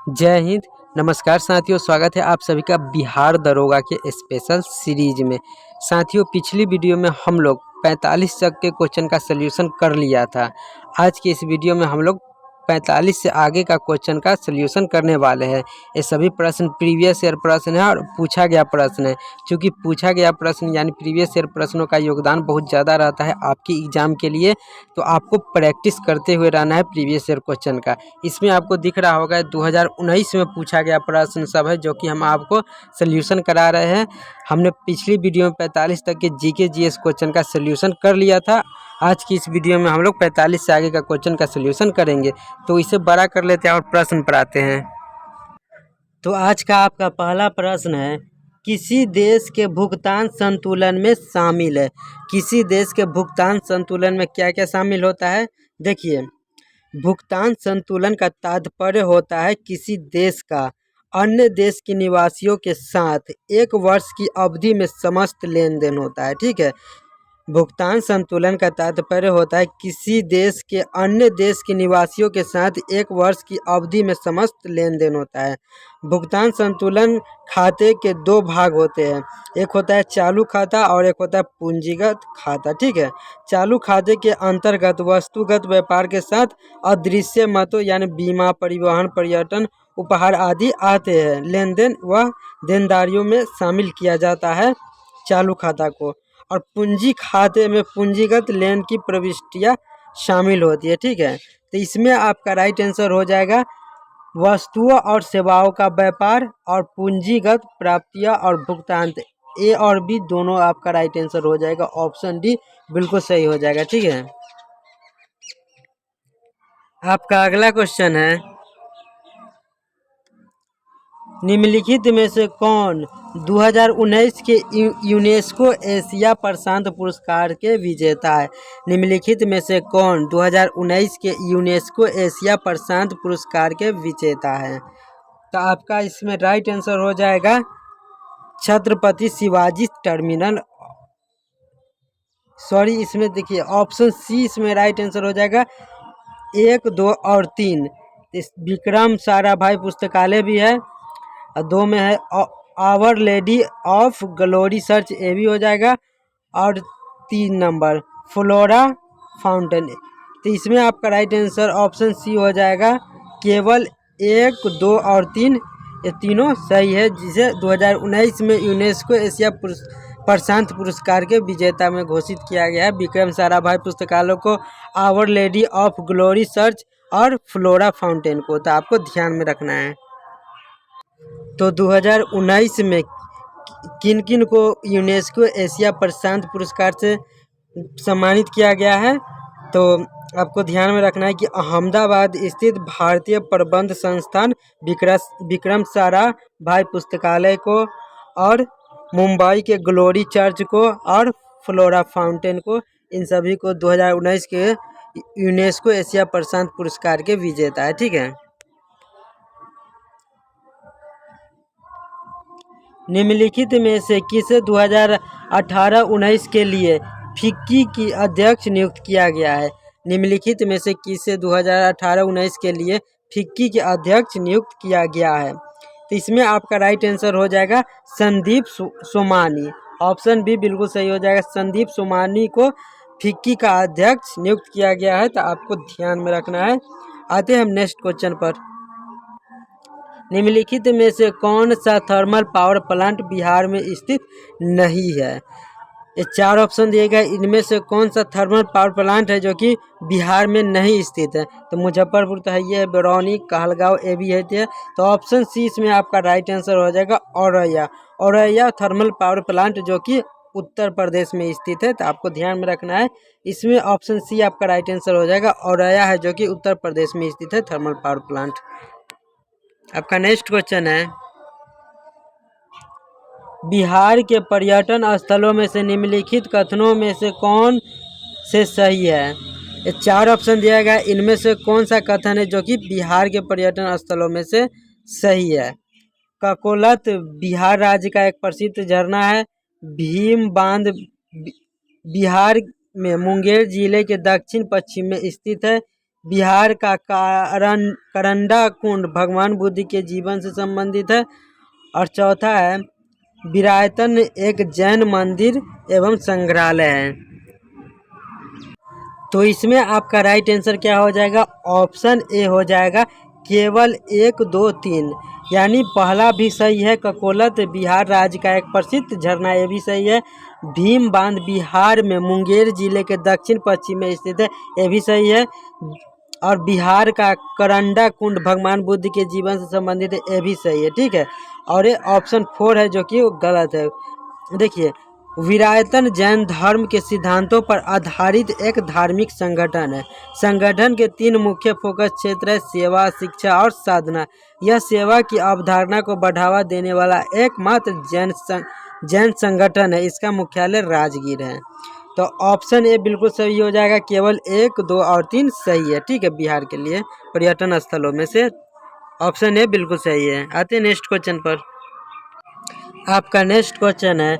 जय हिंद। नमस्कार साथियों, स्वागत है आप सभी का बिहार दरोगा के स्पेशल सीरीज में। साथियों, पिछली वीडियो में हम लोग 45 तक के क्वेश्चन का सलूशन कर लिया था। आज की इस वीडियो में हम लोग 45 से आगे का क्वेश्चन का सलूशन करने वाले हैं। ये सभी प्रश्न प्रीवियस ईयर प्रश्न है और पूछा गया प्रश्न है। क्योंकि पूछा गया प्रश्न यानी प्रीवियस ईयर प्रश्नों का योगदान बहुत ज़्यादा रहता है आपकी एग्जाम के लिए, तो आपको प्रैक्टिस करते हुए रहना है प्रीवियस ईयर क्वेश्चन का। इसमें आपको दिख रहा होगा 2019 में पूछा गया प्रश्न सब है, जो कि हम आपको सल्यूशन करा रहे हैं। हमने पिछली वीडियो में 45 तक के जीके जीएस क्वेश्चन का सल्यूशन कर लिया था। आज की इस वीडियो में हम लोग 45 से आगे का क्वेश्चन का सल्यूशन करेंगे। तो इसे बड़ा कर लेते हैं और प्रश्न पर आते हैं। तो आज का आपका पहला प्रश्न है, किसी देश के भुगतान संतुलन में शामिल है। किसी देश के भुगतान संतुलन में क्या क्या शामिल होता है? देखिए, भुगतान संतुलन का तात्पर्य होता है किसी देश का अन्य देश के निवासियों के साथ एक वर्ष की अवधि में समस्त लेन देन होता है। ठीक है, भुगतान संतुलन का तात्पर्य होता है किसी देश के अन्य देश के निवासियों के साथ एक वर्ष की अवधि में समस्त लेन देन होता है। भुगतान संतुलन खाते के दो भाग होते हैं, एक होता है चालू खाता और एक होता है पूंजीगत खाता। ठीक है, चालू खाते के अंतर्गत वस्तुगत व्यापार के साथ अदृश्य मतों यानी बीमा, परिवहन, पर्यटन, उपहार आदि आते हैं। लेन देन व देनदारियों में शामिल किया जाता है चालू खाता को। और पूंजी खाते में पूंजीगत लेन की प्रविष्टियाँ शामिल होती है। ठीक है, तो इसमें आपका राइट आंसर हो जाएगा वस्तुओं और सेवाओं का व्यापार और पूंजीगत प्राप्तियाँ और भुगतान। ए और बी दोनों आपका राइट आंसर हो जाएगा। ऑप्शन डी बिल्कुल सही हो जाएगा। ठीक है, आपका अगला क्वेश्चन है, निम्नलिखित में से कौन 2019 के यूनेस्को एशिया प्रशांत पुरस्कार के विजेता है? निम्नलिखित में से कौन 2019 के यूनेस्को एशिया प्रशांत पुरस्कार के विजेता है? तो आपका इसमें राइट आंसर हो जाएगा छत्रपति शिवाजी टर्मिनल। सॉरी, इसमें देखिए ऑप्शन सी इसमें राइट आंसर हो जाएगा। 1, 2 और 3 विक्रम साराभाई पुस्तकालय भी है, और 2 में है Our Lady of Glory Church, ये भी हो जाएगा। और 3 नंबर फ्लोरा फाउंटेन। तो इसमें आपका राइट आंसर ऑप्शन सी हो जाएगा। केवल 1, 2 और 3 ये तीनों सही है, जिसे 2019 में यूनेस्को एशिया प्रशांत पुरस्कार के विजेता में घोषित किया गया है। विक्रम साराभाई पुस्तकालय को, Our Lady of Glory Church और फ्लोरा फाउंटेन को। तो आपको ध्यान में रखना है। तो 2019 में किन किन को यूनेस्को एशिया प्रशांत पुरस्कार से सम्मानित किया गया है? तो आपको ध्यान में रखना है कि अहमदाबाद स्थित भारतीय प्रबंध संस्थान विक्रम साराभाई पुस्तकालय को, और मुंबई के ग्लोरी चर्च को, और फ्लोरा फाउंटेन को। इन सभी को 2019 के यूनेस्को एशिया प्रशांत पुरस्कार के विजेता है। ठीक है, निम्नलिखित में से किसे 2018-19 के लिए फिक्की की अध्यक्ष नियुक्त किया गया है? निम्नलिखित में से किसे 2018-19 के लिए फिक्की के अध्यक्ष नियुक्त किया गया है? तो इसमें आपका राइट आंसर हो जाएगा संदीप सोमानी। ऑप्शन बी बिल्कुल सही हो जाएगा। संदीप सोमानी को फिक्की का अध्यक्ष नियुक्त किया गया है। तो आपको ध्यान में रखना है। आते हैं हम नेक्स्ट क्वेश्चन पर। निम्नलिखित में से कौन सा थर्मल पावर प्लांट बिहार में स्थित नहीं है? ये 4 ऑप्शन दिए गए, इनमें से कौन सा थर्मल पावर प्लांट है जो कि बिहार में नहीं स्थित है? तो मुजफ्फरपुर तो है, ये बरौनी, कहलगांव, ये भी है। तो ऑप्शन सी इसमें आपका राइट आंसर हो जाएगा Auraiya. Auraiya thermal power plant जो कि उत्तर प्रदेश में स्थित है। तो आपको ध्यान में रखना है। इसमें ऑप्शन सी आपका राइट आंसर हो जाएगा औरैया है, जो कि उत्तर प्रदेश में स्थित है थर्मल पावर प्लांट। आपका नेक्स्ट क्वेश्चन है, बिहार के पर्यटन स्थलों में से निम्नलिखित कथनों में से कौन से सही है? ये 4 ऑप्शन दिया गया, इनमें से कौन सा कथन है जो कि बिहार के पर्यटन स्थलों में से सही है? ककोलत बिहार राज्य का एक प्रसिद्ध झरना है। भीम बांध बिहार में मुंगेर जिले के दक्षिण पश्चिम में स्थित है। बिहार का करंडा कुंड भगवान बुद्ध के जीवन से संबंधित है। और चौथा है विरायतन एक जैन मंदिर एवं संग्रहालय है। तो इसमें आपका राइट आंसर क्या हो जाएगा? ऑप्शन ए हो जाएगा, केवल 1, 2, 3। यानी पहला भी सही है। ककोलत बिहार राज्य का एक प्रसिद्ध झरना, ये भी सही है। भीम बांध बिहार में मुंगेर जिले के दक्षिण पश्चिम में स्थित है, ये भी सही है। और बिहार का करंडा कुंड भगवान बुद्ध के जीवन से संबंधित है, ये भी सही है। ठीक है। और ये ऑप्शन 4 है जो कि गलत है। देखिए, विरायतन जैन धर्म के सिद्धांतों पर आधारित एक धार्मिक संगठन है। संगठन के 3 मुख्य फोकस क्षेत्र है, सेवा, शिक्षा और साधना। यह सेवा की अवधारणा को बढ़ावा देने वाला एकमात्र जैन संगठन है। इसका मुख्यालय राजगीर है। तो ऑप्शन ए बिल्कुल सही हो जाएगा। केवल 1, 2 और 3 सही है। ठीक है। बिहार के लिए पर्यटन स्थलों में से ऑप्शन ए बिल्कुल सही है। आते हैं नेक्स्ट क्वेश्चन पर। आपका नेक्स्ट क्वेश्चन है,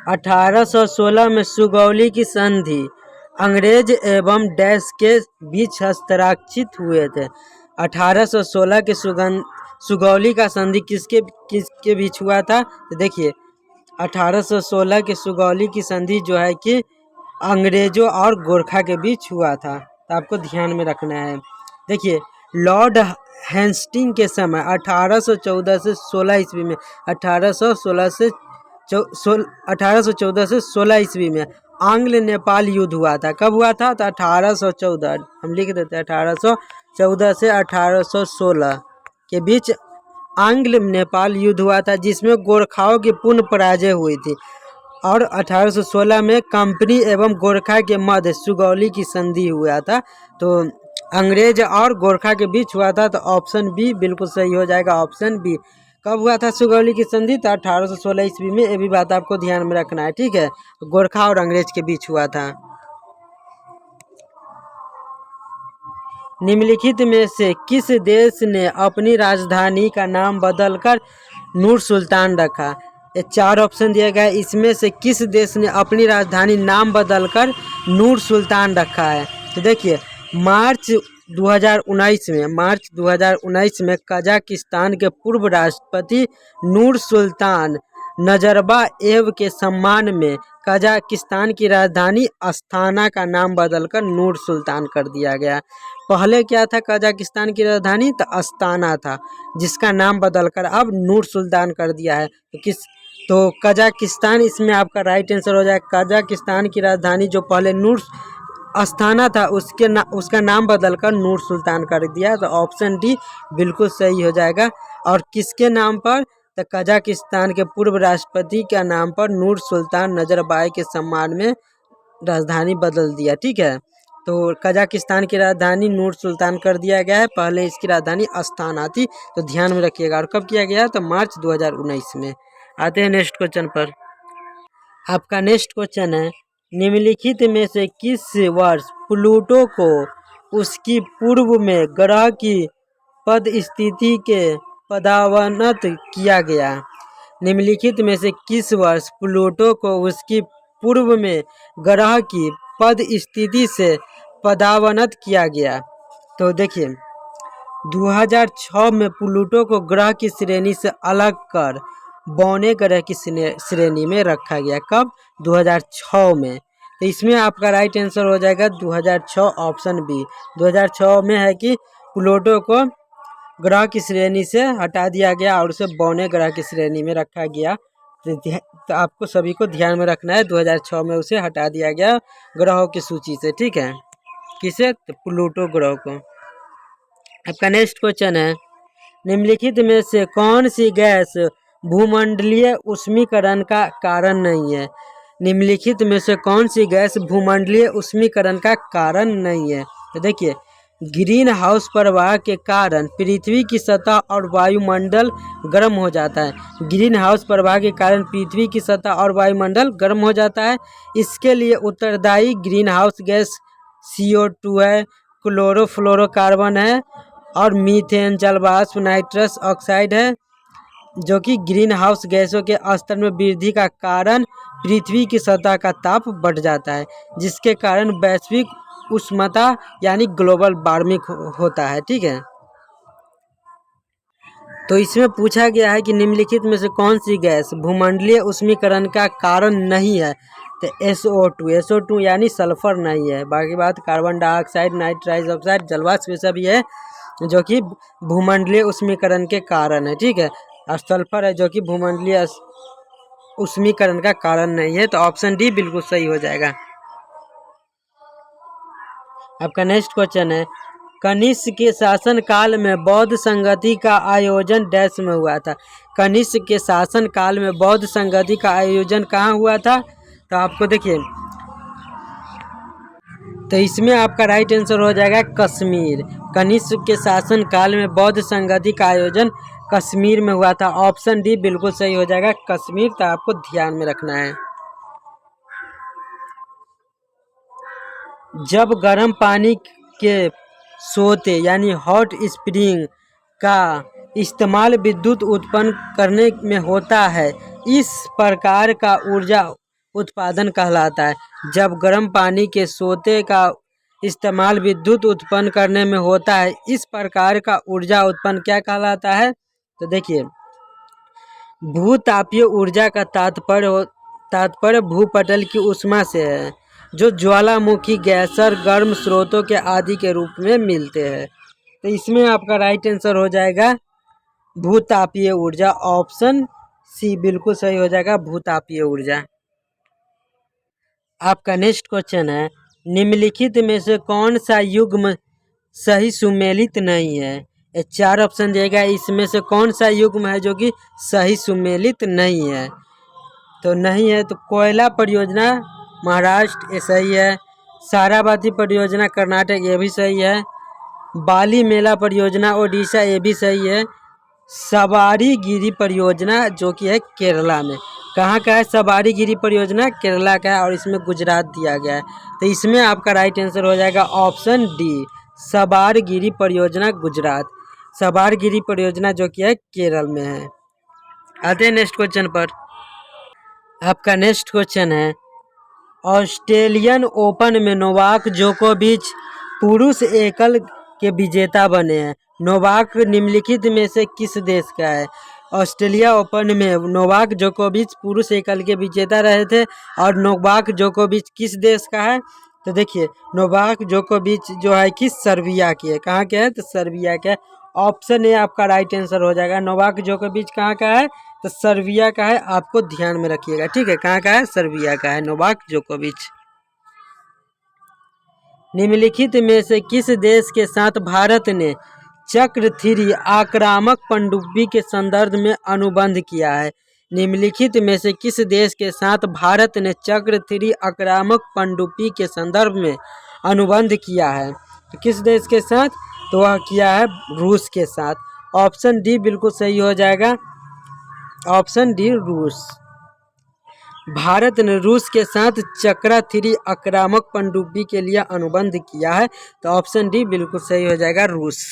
1816 में सुगौली की संधि अंग्रेज एवं डैश के बीच हस्ताक्षरित हुए थे। 1816 के सुगौली का संधि किसके बीच हुआ था? तो देखिए, 1816 के सुगौली की संधि जो है कि अंग्रेजों और गोरखा के बीच हुआ था। तो आपको ध्यान में रखना है। देखिए, लॉर्ड हेस्टिंग के समय 1814 से 16 ईस्वी में 1814 से 16 ईस्वी में आंग्ल नेपाल युद्ध हुआ था। कब हुआ था? तो 1814, हम लिख देते हैं 1814 से 1816 के बीच आंग्ल नेपाल युद्ध हुआ था, जिसमें गोरखाओं की पूर्ण पराजय हुई थी। और 1816 में कंपनी एवं गोरखा के मध्य सुगौली की संधि हुआ था। तो अंग्रेज और गोरखा के बीच हुआ था। तो ऑप्शन बी बिल्कुल सही हो जाएगा। Option B. कब हुआ था सुगौली की संधि? तो 1816 ईस्वी में। ये भी बात आपको ध्यान में रखना है। ठीक है। गोरखा और अंग्रेज के बीच हुआ था। निम्नलिखित में से किस देश ने अपनी राजधानी का नाम बदलकर नूर सुल्तान रखा? ये 4 ऑप्शन दिया गया है। इसमें से किस देश ने अपनी राजधानी नाम बदलकर नूर सुल्तान रखा है? तो देखिए, मार्च 2019 में कजाकिस्तान के पूर्व राष्ट्रपति नूर सुल्तान नजरबाएव के सम्मान में कजाकिस्तान की राजधानी अस्ताना का नाम बदलकर नूर सुल्तान कर दिया गया। पहले क्या था कजाकिस्तान की राजधानी? तो अस्ताना था, जिसका नाम बदलकर अब नूर सुल्तान कर दिया है। तो कजाकिस्तान इसमें आपका राइट आंसर हो जाएगा। कजाकिस्तान की राजधानी जो पहले नूर अस्ताना था, उसका नाम बदलकर नूर सुल्तान कर दिया। तो ऑप्शन डी बिल्कुल सही हो जाएगा। और किसके नाम पर? तो कजाकिस्तान के पूर्व राष्ट्रपति के नाम पर नूर सुल्तान नजरबाएव के सम्मान में राजधानी बदल दिया। ठीक है। तो कजाकिस्तान की राजधानी नूर सुल्तान कर दिया गया है। पहले इसकी राजधानी अस्ताना थी। तो ध्यान में रखिएगा। और कब किया गया? तो मार्च 2019 में। आते हैं नेक्स्ट क्वेश्चन पर। आपका नेक्स्ट क्वेश्चन है, निम्नलिखित में से किस वर्ष प्लूटो को उसकी पूर्व में ग्रह की पद स्थिति के पदावनत किया गया? निम्नलिखित में से किस वर्ष प्लूटो को उसकी पूर्व में ग्रह की पद स्थिति से पदावनत किया गया? तो देखिए, 2006 में प्लूटो को ग्रह की श्रेणी से अलग कर बौने ग्रह की श्रेणी में रखा गया। कब? 2006 में। तो इसमें आपका राइट आंसर हो जाएगा 2006, ऑप्शन बी। 2006 में है कि प्लूटो को ग्रह की श्रेणी से हटा दिया गया और उसे बौने ग्रह की श्रेणी में रखा गया। तो आपको सभी को ध्यान में रखना है, 2006 में उसे हटा दिया गया ग्रहों की सूची से। ठीक है। किसे? तो प्लूटो ग्रह को। आपका नेक्स्ट क्वेश्चन है, निम्नलिखित में से कौन सी गैस भूमंडलीय ऊष्मीकरण का कारण नहीं है? निम्नलिखित में से कौन सी गैस भूमंडलीय ऊष्मीकरण का कारण नहीं है? तो देखिए, ग्रीन हाउस प्रवाह के कारण पृथ्वी की सतह और वायुमंडल गर्म हो जाता है। ग्रीन हाउस प्रवाह के कारण पृथ्वी की सतह और वायुमंडल गर्म हो जाता है। इसके लिए उत्तरदायी ग्रीन हाउस गैस CO2 है, क्लोरोफ्लोरोकार्बन है और मीथेन, जलवाष्प, नाइट्रस ऑक्साइड है, जो कि ग्रीन हाउस गैसों के स्तर में वृद्धि का कारण पृथ्वी की सतह का ताप बढ़ जाता है, जिसके कारण वैश्विक उष्णता यानी ग्लोबल वार्मिंग होता है। ठीक है, तो इसमें पूछा गया है कि निम्नलिखित में से कौन सी गैस भूमंडलीय ऊष्मीकरण का कारण नहीं है। तो SO2 यानी सल्फर नहीं है। बाकी बात कार्बन डाइऑक्साइड, नाइट्रस ऑक्साइड, जलवाष्प, ये सब है जो कि भूमंडलीय ऊष्मीकरण के कारण है। ठीक है, और सल्फर है जो कि भूमंडलीय ऊष्मीकरण का कारण नहीं है। तो ऑप्शन डी बिल्कुल सही हो जाएगा। आपका नेक्स्ट क्वेश्चन है, कनिष्क के शासन काल में बौद्ध संगति का आयोजन डैश में हुआ था। कनिष्क के शासन काल में बौद्ध संगति का आयोजन कहाँ हुआ था? तो आपको देखिए, तो इसमें आपका राइट आंसर हो जाएगा कश्मीर। कनिष्क के शासन काल में बौद्ध संगति का आयोजन कश्मीर में हुआ था। ऑप्शन डी बिल्कुल सही हो जाएगा, कश्मीर। तो आपको ध्यान में रखना है। जब गर्म पानी के सोते यानी हॉट स्प्रिंग का इस्तेमाल विद्युत उत्पन्न करने में होता है, इस प्रकार का ऊर्जा उत्पादन कहलाता है। जब गर्म पानी के सोते का इस्तेमाल विद्युत उत्पन्न करने में होता है, इस प्रकार का ऊर्जा उत्पन्न क्या कहलाता है? तो देखिए, भूतापीय ऊर्जा का तात्पर्य भूपटल की ऊष्मा से है, जो ज्वालामुखी, गैसर, गर्म स्रोतों के आदि के रूप में मिलते हैं। तो इसमें आपका राइट आंसर हो जाएगा भूतापीय ऊर्जा। ऑप्शन सी बिल्कुल सही हो जाएगा, भूतापीय ऊर्जा। आपका नेक्स्ट क्वेश्चन है, निम्नलिखित में से कौन सा युग्म सही सुमेलित नहीं है? ये 4 ऑप्शन देगा, इसमें से कौन सा युग्म है जो कि सही सुमेलित नहीं है? तो नहीं है, तो कोयला परियोजना महाराष्ट्र, ये सही है। साराभाती परियोजना कर्नाटक, ये भी सही है। बाली मेला परियोजना ओडिशा, ये भी सही है। सवारी गिरी परियोजना जो कि है केरला में। कहाँ का है सवारी गिरी परियोजना? केरला का है, और इसमें गुजरात दिया गया है। तो इसमें आपका राइट आंसर हो जाएगा ऑप्शन डी, सवारी गिरी परियोजना गुजरात। सवारी गिरी परियोजना जो कि है केरल में है। आते हैं नेक्स्ट क्वेश्चन पर। आपका नेक्स्ट क्वेश्चन है, ऑस्ट्रेलियन ओपन में नोवाक जोकोविच पुरुष एकल के विजेता बने हैं। नोवाक निम्नलिखित में से किस देश का है? ऑस्ट्रेलिया ओपन में नोवाक जोकोविच पुरुष एकल के विजेता रहे थे, और नोवाक जोकोविच किस देश का है? तो देखिए, नोवाक जोकोविच जो है किस सर्बिया की है। कहाँ के है? तो सर्बिया का है। ऑप्शन ए आपका राइट आंसर हो जाएगा। नोवाक जोकोविच कहाँ का है? तो सर्बिया का है। आपको ध्यान में रखिएगा, ठीक है। कहाँ का है? सर्बिया का है नोवाक जोकोविच। निम्नलिखित में से किस देश के साथ भारत ने चक्र 3 आक्रामक पनडुब्बी के संदर्भ में अनुबंध किया है? निम्नलिखित में से किस देश के साथ भारत ने चक्र 3 आक्रामक पनडुब्बी के संदर्भ में अनुबंध किया है? तो किस देश के साथ? तो वह किया है रूस के साथ। ऑप्शन डी बिल्कुल सही हो जाएगा, ऑप्शन डी रूस। भारत ने रूस के साथ चक्रा 3 आक्रामक पनडुब्बी के लिए अनुबंध किया है। तो ऑप्शन डी बिल्कुल सही हो जाएगा, रूस।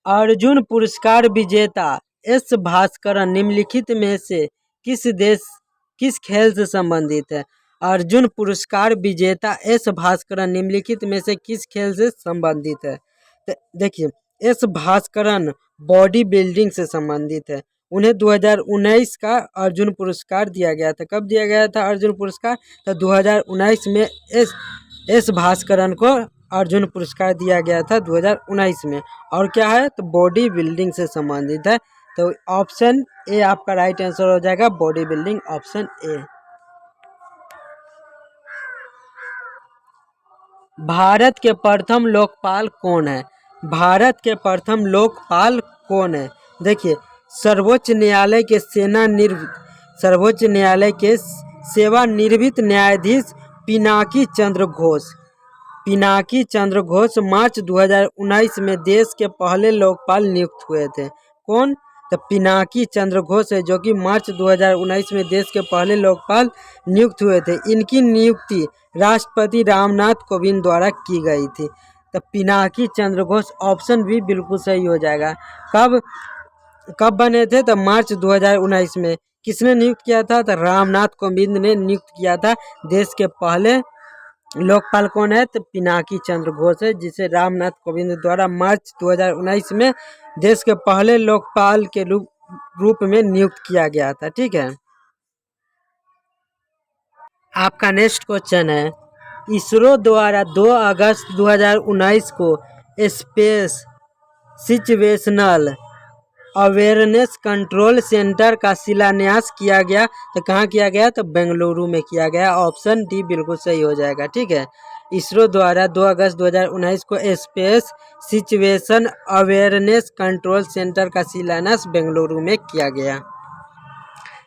अर्जुन पुरस्कार विजेता एस भास्करन निम्नलिखित में से किस खेल से संबंधित है? अर्जुन पुरस्कार विजेता एस भास्करन निम्नलिखित में से किस खेल से संबंधित है? देखिए, एस भास्करन बॉडी बिल्डिंग से संबंधित है। उन्हें 2019 का अर्जुन पुरस्कार दिया गया था। कब दिया गया था अर्जुन पुरस्कार? तो 2019 में एस भास्करन को अर्जुन पुरस्कार दिया गया था 2019 में। और क्या है? तो बॉडी बिल्डिंग से संबंधित है। तो ऑप्शन ए आपका राइट आंसर हो जाएगा, body building, option A. Bharat के प्रथम लोकपाल कौन है? भारत के प्रथम लोकपाल कौन है? देखिए, सर्वोच्च न्यायालय के सेवानिवृत्त न्यायाधीश पिनाकी चंद्र घोष मार्च 2019 में देश के पहले लोकपाल नियुक्त हुए थे। कौन? तो पिनाकी चंद्र घोष है, जो कि मार्च 2019 में देश के पहले लोकपाल नियुक्त हुए थे। इनकी नियुक्ति राष्ट्रपति रामनाथ कोविंद द्वारा की गई थी। तो पिनाकी चंद्र घोष, ऑप्शन भी बिल्कुल सही हो जाएगा। कब बने थे? तो मार्च 2019 में। किसने नियुक्त किया था? तो रामनाथ कोविंद ने नियुक्त किया था। देश के पहले लोकपाल कौन है? तो पिनाकी चंद्र घोष है, जिसे रामनाथ कोविंद द्वारा मार्च 2019 में देश के पहले लोकपाल के रूप में नियुक्त किया गया था। ठीक है, आपका नेक्स्ट क्वेश्चन है, इसरो द्वारा 2 अगस्त 2019 को space situational awareness control centre का शिलान्यास किया गया। तो कहाँ किया गया? तो बेंगलुरु में किया गया। ऑप्शन डी बिल्कुल सही हो जाएगा। ठीक है, इसरो द्वारा 2 अगस्त 2019 को space situation awareness control centre का शिलान्यास बेंगलुरु में किया गया।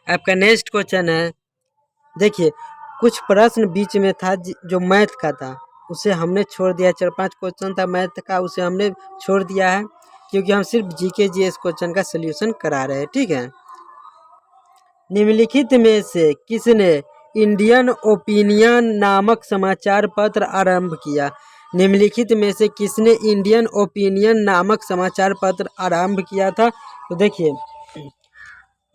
आपका नेक्स्ट क्वेश्चन है, देखिए कुछ प्रश्न बीच में था जो मैथ का था, उसे हमने छोड़ दिया। 4-5 क्वेश्चन था मैथ का, उसे हमने छोड़ दिया है क्योंकि हम सिर्फ जीके जीएस क्वेश्चन का सलूशन करा रहे हैं। ठीक है, निम्नलिखित में से किसने इंडियन ओपिनियन नामक समाचार पत्र आरंभ किया? निम्नलिखित में से किसने इंडियन ओपिनियन नामक समाचार पत्र आरंभ किया था? तो देखिए,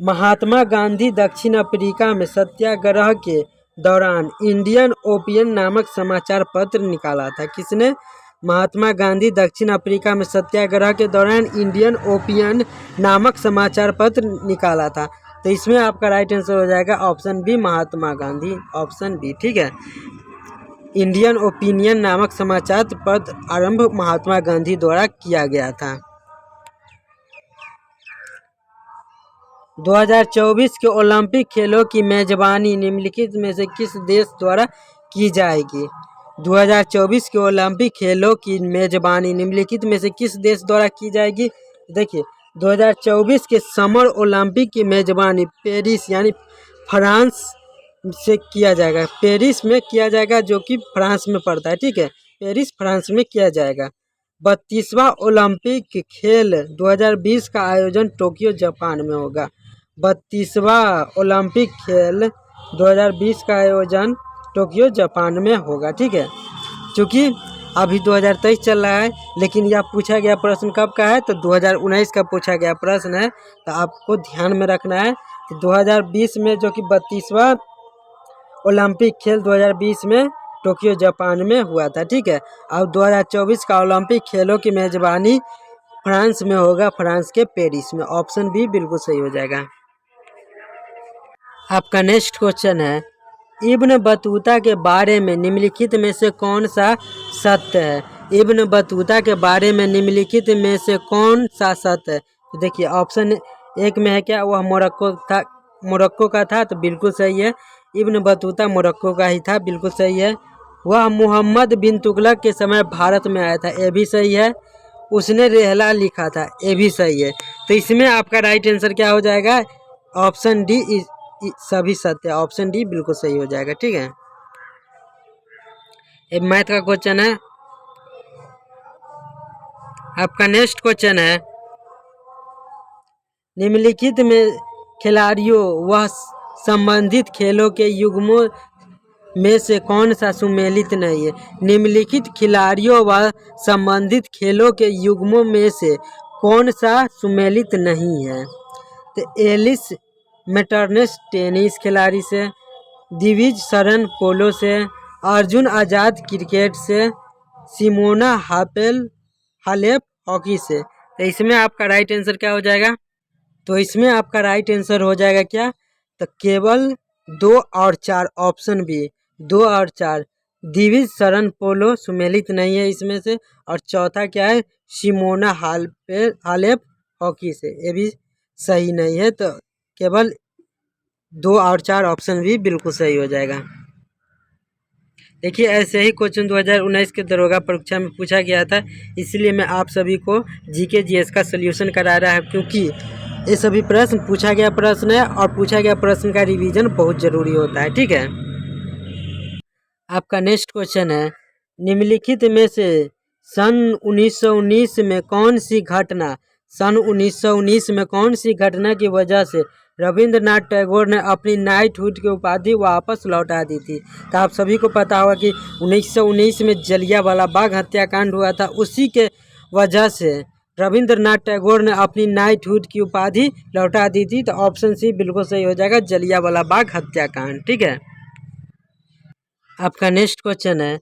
महात्मा गांधी दक्षिण अफ्रीका में सत्याग्रह के दौरान इंडियन ओपिनियन नामक समाचार पत्र निकाला था। किसने? महात्मा गांधी दक्षिण अफ्रीका में सत्याग्रह के दौरान इंडियन ओपिनियन नामक समाचार पत्र निकाला था। तो इसमें आपका राइट आंसर हो जाएगा option B, Mahatma Gandhi, option B. ठीक है, इंडियन ओपिनियन नामक समाचार पत्र आरंभ महात्मा गांधी द्वारा किया गया था। 2024 के ओलंपिक खेलों की मेजबानी निम्नलिखित में से किस देश द्वारा की जाएगी? 2024 के ओलंपिक खेलों की मेजबानी निम्नलिखित में से किस देश द्वारा की जाएगी? देखिए, 2024 के समर ओलंपिक की मेजबानी पेरिस यानी फ्रांस से किया जाएगा। पेरिस में किया जाएगा, जो कि फ्रांस में पड़ता है। ठीक है, पेरिस फ्रांस में किया जाएगा। 32वां ओलंपिक खेल 2020 का आयोजन टोक्यो जापान में होगा। 32वां ओलंपिक खेल 2020 का आयोजन टोक्यो जापान में होगा। ठीक है, क्योंकि अभी 2023 चल रहा है, लेकिन यह पूछा गया प्रश्न कब का है? तो 2019 का पूछा गया प्रश्न है। तो आपको ध्यान में रखना है कि 2020 में, जो कि 32वां ओलंपिक खेल 2020 में टोक्यो जापान में हुआ था। ठीक है, अब 2024 का ओलंपिक खेलों की मेजबानी फ्रांस में होगा, फ्रांस के पेरिस में। ऑप्शन बी बिल्कुल सही हो जाएगा। आपका नेक्स्ट क्वेश्चन है, इब्न बतूता के बारे में निम्नलिखित में से कौन सा सत्य है? इब्न बतूता के बारे में निम्नलिखित में से कौन सा सत्य है? तो देखिए, ऑप्शन एक में है क्या? वह मोरक्को का था, तो बिल्कुल सही है। इब्न बतूता मोरक्को का ही था, बिल्कुल सही है। वह मोहम्मद बिन तुगलक के समय भारत में आया था, ये भी सही है। उसने रेहला लिखा था, ये भी सही है। तो इसमें आपका राइट आंसर क्या हो जाएगा? ऑप्शन डी, सभी सत्य। ऑप्शन डी बिल्कुल सही हो जाएगा। ठीक है, एक मैथ का क्वेश्चन है। आपका नेक्स्ट क्वेश्चन है, निम्नलिखित में खिलाड़ियों व संबंधित खेलों के युग्मों में से कौन सा सुमेलित नहीं है? निम्नलिखित खिलाड़ियों व संबंधित खेलों के युग्मों में से कौन सा सुमेलित नहीं है? तो एलिस मैटर्नेस टेनिस खिलाड़ी से, दिविज शरण पोलो से, अर्जुन आज़ाद क्रिकेट से, सिमोना हालेप हॉकी से। तो इसमें आपका राइट आंसर क्या हो जाएगा? तो इसमें आपका राइट आंसर हो जाएगा क्या? तो केवल 2 और 4, ऑप्शन बी 2 और 4। दिविज शरण पोलो सुमेलित नहीं है इसमें से, और चौथा क्या है? सिमोना हालेप हॉकी से, ये भी सही नहीं है। तो केवल 2 और 4, ऑप्शन भी बिल्कुल सही हो जाएगा। देखिए, ऐसे ही क्वेश्चन 2019 के दरोगा परीक्षा में पूछा गया था, इसलिए मैं आप सभी को जीके जीएस का सलूशन करा रहा है, क्योंकि ये सभी प्रश्न पूछा गया प्रश्न है और पूछा गया प्रश्न का रिवीजन बहुत ज़रूरी होता है। ठीक है, आपका नेक्स्ट क्वेश्चन है, निम्नलिखित में से सन 1919 में कौन सी घटना, सन 1919 में कौन सी घटना की वजह से रविंद्रनाथ टैगोर ने अपनी नाइटहुड की उपाधि वापस लौटा दी थी? तो आप सभी को पता होगा कि 1919 में जलियांवाला बाग हत्याकांड हुआ था, उसी के वजह से रविंद्रनाथ टैगोर ने अपनी नाइटहुड की उपाधि लौटा दी थी। तो ऑप्शन सी बिल्कुल सही हो जाएगा, जलियांवाला बाग हत्याकांड। ठीक है, आपका नेक्स्ट क्वेश्चन है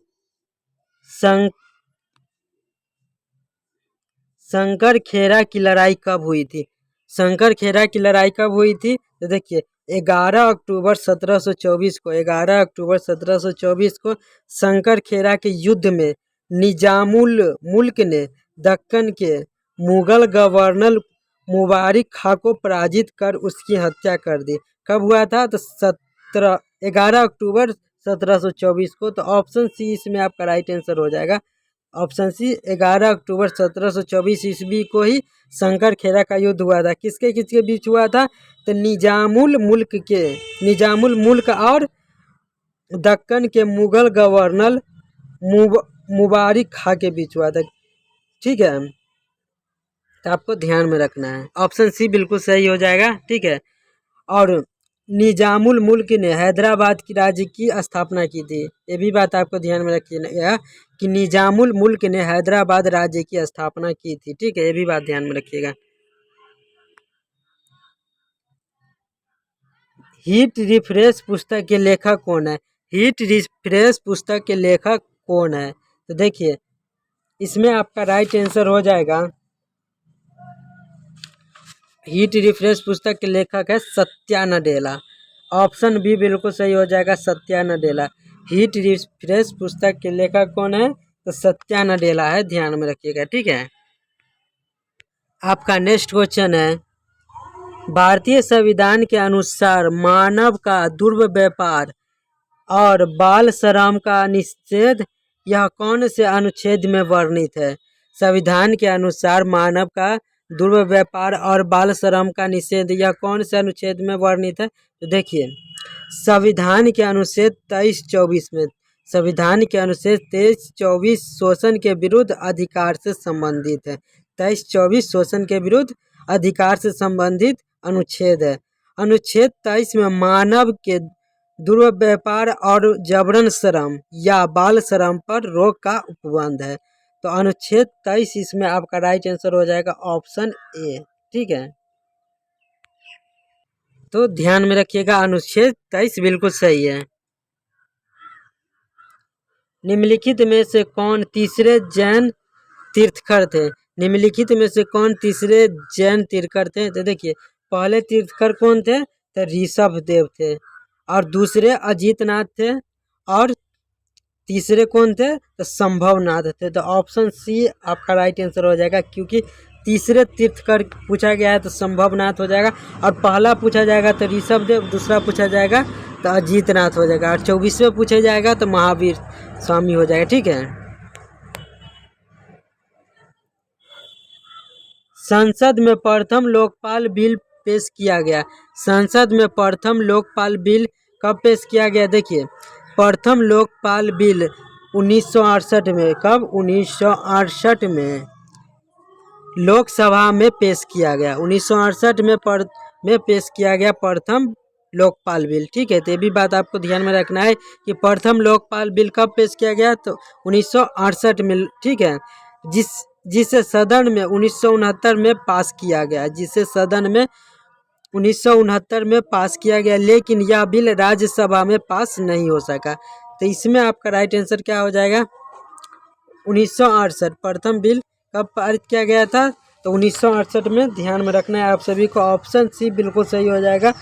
शंकर खेरा की लड़ाई कब हुई थी? शंकर खेरा की लड़ाई कब हुई थी? तो देखिए 11 अक्टूबर 1724 को 11 अक्टूबर 1724 को शंकर खेरा के युद्ध में निजामुल मुल्क ने दक्कन के मुगल गवर्नर मुबारिक खां को पराजित कर उसकी हत्या कर दी। कब हुआ था? तो 11 अक्टूबर 1724 को। तो ऑप्शन सी इसमें आपका राइट आंसर हो जाएगा। ऑप्शन सी 11 अक्टूबर 1724 ईस्वी को ही शंकर खेरा का युद्ध हुआ था। किसके किसके बीच हुआ था? तो निजामुल मुल्क और दक्कन के मुगल गवर्नर मुबारिक खां के बीच हुआ था। ठीक है, तो आपको ध्यान में रखना है। ऑप्शन सी बिल्कुल सही हो जाएगा। ठीक है, और निजामुल मुल्क ने हैदराबाद की राज्य की स्थापना की थी। ये भी बात आपको ध्यान में रखिएगा कि निजामुल मुल्क ने हैदराबाद राज्य की स्थापना की थी। ठीक है, ये भी बात ध्यान में रखिएगा। हीट रिफ्रेश पुस्तक के लेखक कौन है? हीट रिफ्रेश पुस्तक के लेखक कौन है? तो देखिए इसमें आपका राइट आंसर हो जाएगा, हीट रिफ्रेश पुस्तक के लेखक है सत्या नडेला। ऑप्शन बी बिल्कुल सही हो जाएगा, सत्या नडेला। हीट रिफ्रेश पुस्तक के लेखक कौन है? तो सत्या नडेला है, ध्यान में रखिएगा। ठीक है, आपका नेक्स्ट क्वेश्चन है भारतीय संविधान के अनुसार मानव का दुर्व्यवहार और बाल श्रम का निषेध यह कौन से अनुच्छेद में वर्णित है? संविधान के अनुसार मानव का दुर्व्यवहार और बाल श्रम का निषेध यह कौन से अनुच्छेद में वर्णित है? तो देखिए संविधान के अनुच्छेद 23-24 में, संविधान के अनुच्छेद 23-24 शोषण के विरुद्ध अधिकार से संबंधित है। 23-24 शोषण के विरुद्ध अधिकार से संबंधित अनुच्छेद है। अनुच्छेद 23 में मानव के दुर्व्यवहार और जबरन श्रम या बाल श्रम पर रोक का उपबंध है। तो अनुच्छेद 23 इसमें आपका राइट आंसर हो जाएगा, ऑप्शन ए। ठीक है, तो ध्यान में रखिएगा अनुच्छेद 23 बिल्कुल सही है। निम्नलिखित में से कौन तीसरे जैन तीर्थकर थे? निम्नलिखित में से कौन तीसरे जैन तीर्थकर थे? तो देखिए पहले तीर्थकर कौन थे? तो ऋषभ देव थे, और दूसरे अजीतनाथ थे, और तीसरे कौन थे? तो संभवनाथ थे। तो ऑप्शन सी आपका राइट आंसर हो जाएगा, क्योंकि तीसरे तीर्थकर पूछा गया है तो संभवनाथ हो जाएगा, और पहला पूछा जाएगा तो ऋषभ देव, दूसरा पूछा जाएगा तो अजीतनाथ हो जाएगा, और 24वें पूछा जाएगा तो महावीर स्वामी हो जाएगा। ठीक है, संसद में प्रथम लोकपाल बिल पेश किया गया। संसद में प्रथम लोकपाल बिल कब पेश किया गया? देखिए प्रथम लोकपाल बिल 1968 में। कब? 1968 में लोकसभा में पेश किया गया। 1968 में पेश किया गया प्रथम लोकपाल बिल। ठीक है, तो ये भी बात आपको ध्यान में रखना है कि प्रथम लोकपाल बिल कब पेश किया गया? तो 1968 में। ठीक है, जिसे सदन में 1969 में पास किया गया, जिसे सदन में 1969 में पास किया गया, लेकिन यह बिल राज्यसभा में पास नहीं हो सका। तो इसमें आपका राइट आंसर क्या हो जाएगा? 1968 प्रथम बिल कब पारित किया गया था? तो 1968 में। ध्यान में रखना है आप सभी को, ऑप्शन सी बिल्कुल सही हो जाएगा।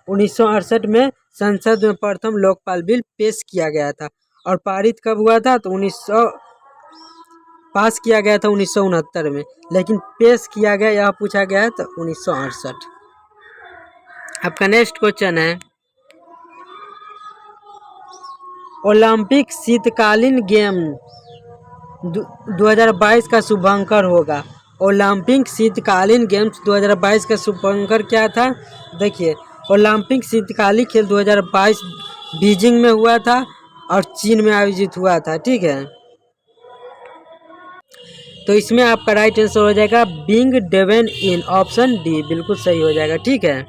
1968 में संसद में प्रथम लोकपाल बिल पेश किया गया था, और पारित कब हुआ था? तो पास किया गया था 1969 में, लेकिन पेश किया गया यह पूछा गया है तो 1968। आपका नेक्स्ट क्वेश्चन है ओलंपिक शीतकालीन गेम 2022 का शुभंकर होगा। ओलंपिक शीतकालीन गेम्स 2022 का शुभंकर क्या था? देखिए ओलंपिक शीतकालीन खेल 2022 बीजिंग में हुआ था और चीन में आयोजित हुआ था। ठीक है, तो इसमें आपका राइट आंसर हो जाएगा बिंग डेवन इन, ऑप्शन डी बिल्कुल सही हो जाएगा। ठीक है,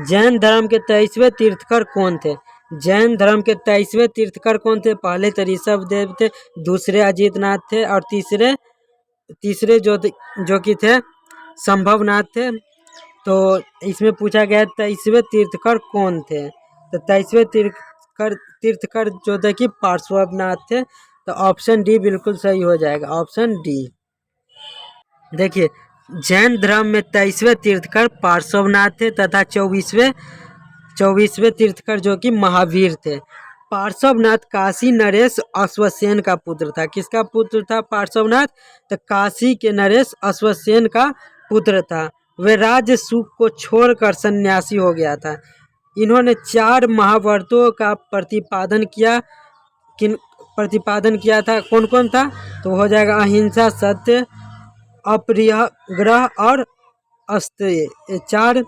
जैन धर्म के 23वें तीर्थकर कौन थे? जैन धर्म के 23वें तीर्थकर कौन थे? पहले तो ऋषभ देव थे, दूसरे अजीतनाथ थे और तीसरे तीसरे जो कि थे संभवनाथ थे। तो इसमें पूछा गया 23वें तीर्थकर कौन थे? तो 23वें तीर्थकर जो थे कि पार्श्वनाथ थे। तो ऑप्शन डी बिल्कुल सही हो जाएगा, ऑप्शन डी। देखिए, जैन धर्म में 23वें तीर्थकर पार्श्वनाथ थे तथा 24वें तीर्थकर जो कि महावीर थे। पार्श्वनाथ काशी नरेश अश्वसेन का पुत्र था। किसका पुत्र था पार्श्वनाथ? तो काशी के नरेश अश्वसेन का पुत्र था। वे राज्य सुख को छोड़कर सन्यासी हो गया था। इन्होंने 4 महाव्रतों का प्रतिपादन किया था। कौन कौन था? तो हो जाएगा अहिंसा, सत्य, अपरिग्रह और अस्तेय। ये 4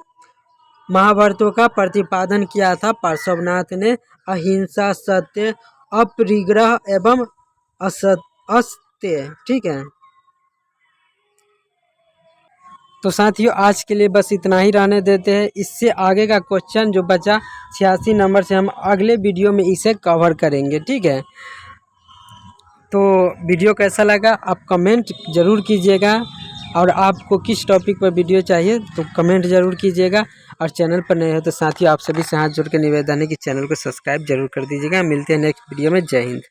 महाव्रतों का प्रतिपादन किया था पार्श्वनाथ ने। अहिंसा, सत्य, अपरिग्रह एवं अस्तेय। ठीक है, तो साथियों आज के लिए बस इतना ही रहने देते हैं। इससे आगे का क्वेश्चन जो बचा 86 नंबर से हम अगले वीडियो में इसे कवर करेंगे। ठीक है, तो वीडियो कैसा लगा आप कमेंट ज़रूर कीजिएगा, और आपको किस टॉपिक पर वीडियो चाहिए तो कमेंट ज़रूर कीजिएगा। और चैनल पर नए हो तो साथियों आप सभी से हाथ जोड़ के निवेदन है कि चैनल को सब्सक्राइब जरूर कर दीजिएगा। मिलते हैं नेक्स्ट वीडियो में। जय हिंद।